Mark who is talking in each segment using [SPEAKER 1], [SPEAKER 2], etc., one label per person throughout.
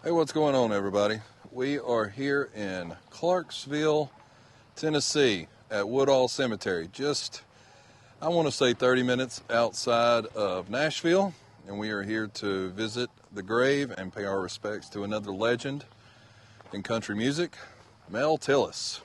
[SPEAKER 1] Hey, what's going on, everybody? We are here in Clarksville, Tennessee at Woodall Cemetery. Just, I want to say 30 minutes outside of Nashville. And we are here to visit the grave and pay our respects to another legend in country music, Mel Tillis.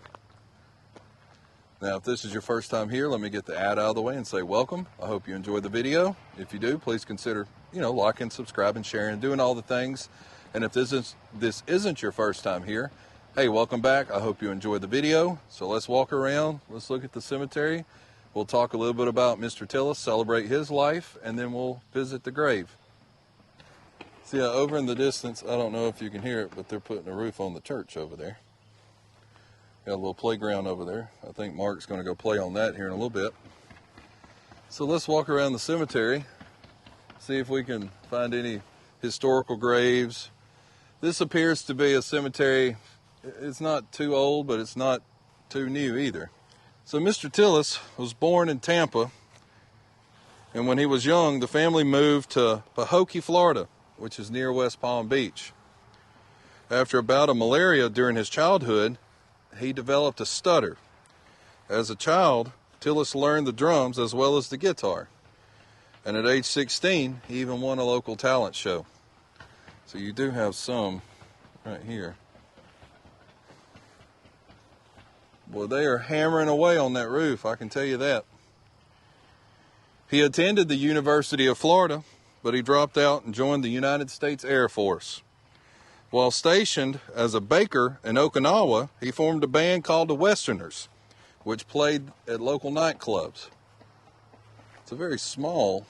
[SPEAKER 1] Now, if this is your first time here, let me get the ad out of the way and say welcome. I hope you enjoyed the video. If you do, please consider, liking, subscribing, sharing, doing all the things. And if this isn't your first time here, hey, welcome back. I hope you enjoyed the video. So let's walk around. Let's look at the cemetery. We'll talk a little bit about Mr. Tillis, celebrate his life, and then we'll visit the grave. See, over in the distance, I don't know if you can hear it, but they're putting a roof on the church over there. Got a little playground over there. I think Mark's going to go play on that here in a little bit. So let's walk around the cemetery, see if we can find any historical graves. This appears to be a cemetery. It's not too old, but it's not too new either. So Mr. Tillis was born in Tampa, and when he was young, the family moved to Pahokee, Florida, which is near West Palm Beach. After a bout of malaria during his childhood, he developed a stutter. As a child, Tillis learned the drums as well as the guitar, and at age 16, he even won a local talent show. So you do have some right here. Well, they are hammering away on that roof, I can tell you that. He attended the University of Florida, but he dropped out and joined the United States Air Force. While stationed as a baker in Okinawa, he formed a band called the Westerners, which played at local nightclubs. It's a very small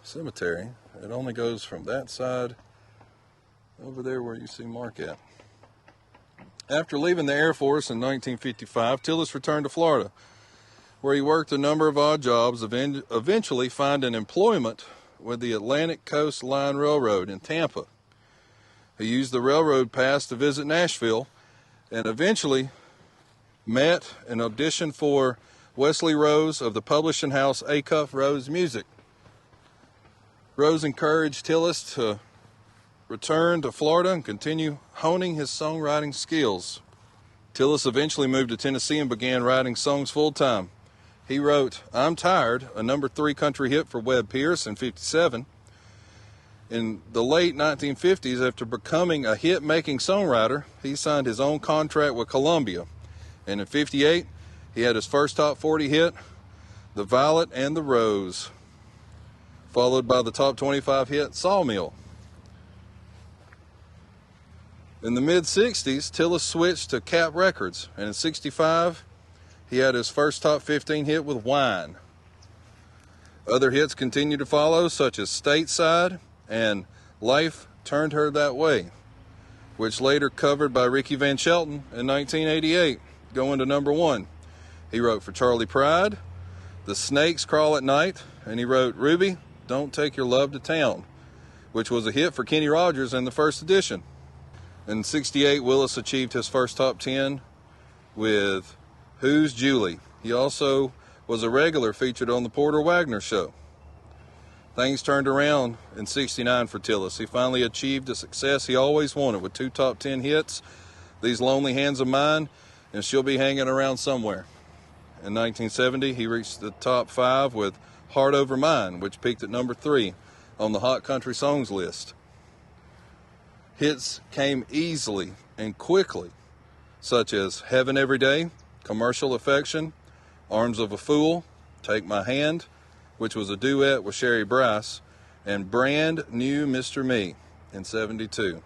[SPEAKER 1] cemetery. It only goes from that side over there where you see Mark at. After leaving the Air Force in 1955, Tillis returned to Florida, where he worked a number of odd jobs, eventually finding employment with the Atlantic Coast Line Railroad in Tampa. He used the railroad pass to visit Nashville and eventually met and auditioned for Wesley Rose of the publishing house Acuff Rose Music. Rose encouraged Tillis to return to Florida and continue honing his songwriting skills. Tillis eventually moved to Tennessee and began writing songs full-time. He wrote I'm Tired, a number 3 country hit for Webb Pierce in '57. In the late 1950s, after becoming a hit-making songwriter, he signed his own contract with Columbia. And in '58, he had his first top 40 hit, The Violet and the Rose, followed by the top 25 hit, Sawmill. In the mid-60s, Tillis switched to Cap Records, and in '65, he had his first top 15 hit with Wine. Other hits continued to follow, such as Stateside and Life Turned Her That Way, which later covered by Ricky Van Shelton in 1988, going to number 1. He wrote for Charlie Pride, The Snakes Crawl at Night, and he wrote Ruby, Don't Take Your Love to Town, which was a hit for Kenny Rogers in the first edition. In '68, Willis achieved his first top 10 with Who's Julie. He also was a regular featured on the Porter Wagner Show. Things turned around in '69 for Tillis. He finally achieved the success he always wanted with 2 top 10 hits, These Lonely Hands of Mine, and She'll Be Hanging Around Somewhere. In 1970, he reached the top 5 with Heart Over Mine, which peaked at number 3 on the Hot Country Songs list. Hits came easily and quickly, such as Heaven Every Day, Commercial Affection, Arms of a Fool, Take My Hand, which was a duet with Sherry Bryce, and Brand New Mr. Me in '72.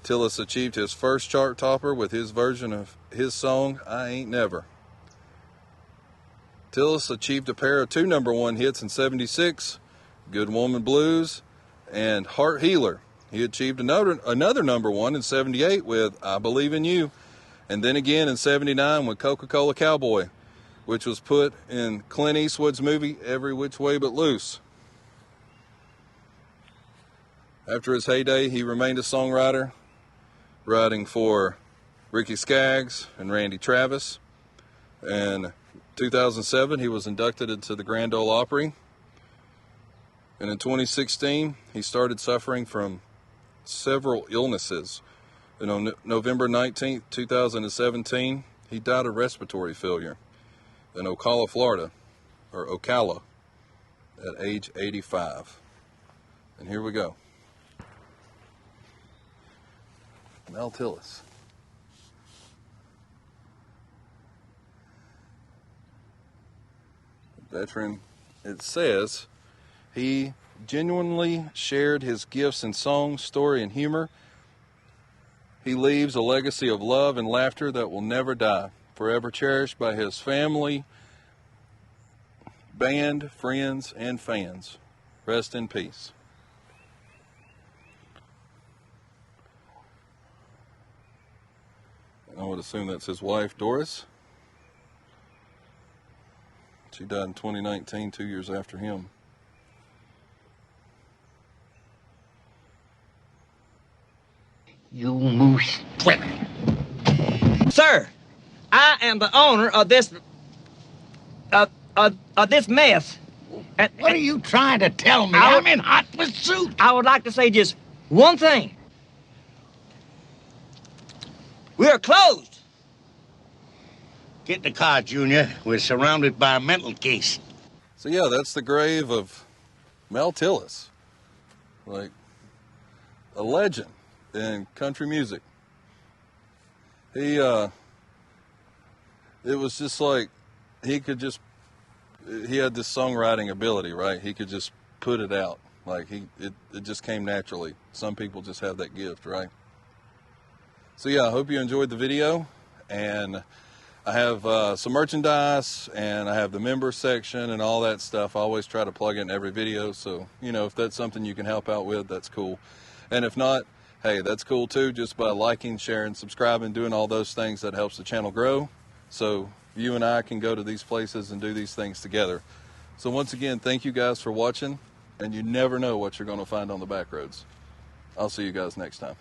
[SPEAKER 1] Tillis achieved his first chart topper with his version of his song, I Ain't Never. Tillis achieved a pair of 2 number 1 hits in '76, Good Woman Blues and Heart Healer. He achieved another number 1 in '78 with I Believe in You, and then again in '79 with Coca-Cola Cowboy, which was put in Clint Eastwood's movie Every Which Way But Loose. After his heyday, he remained a songwriter, writing for Ricky Skaggs and Randy Travis. In 2007, he was inducted into the Grand Ole Opry. And in 2016, he started suffering from several illnesses, And on November 19th, 2017, he died of respiratory failure in Ocala, Florida, or Ocala, at age 85. And here we go. Mel Tillis. Veteran. It says he genuinely shared his gifts in song, story, and humor. He leaves a legacy of love and laughter that will never die, forever cherished by his family, band, friends, and fans. Rest in peace. I would assume that's his wife, Doris. She died in 2019, 2 years after him.
[SPEAKER 2] You moose twit.
[SPEAKER 3] Sir, I am the owner of this this mess.
[SPEAKER 2] What are you trying to tell me? I'm in hot pursuit.
[SPEAKER 3] I would like to say just one thing. We are closed.
[SPEAKER 2] Get in the car, Junior. We're surrounded by a mental case.
[SPEAKER 1] So yeah, that's the grave of Mel Tillis. Like a legend in country music. He it was just like he had this songwriting ability, right? He could just put it out. Like it just came naturally. Some people just have that gift, right? So yeah, I hope you enjoyed the video, and I have some merchandise, and I have the member section and all that stuff. I always try to plug it in every video, so you know, if that's something you can help out with, that's cool. And if not, hey, that's cool too. Just by liking, sharing, subscribing, doing all those things, that helps the channel grow, so you and I can go to these places and do these things together. So once again, thank you guys for watching, and you never know what you're going to find on the Backroads. I'll see you guys next time.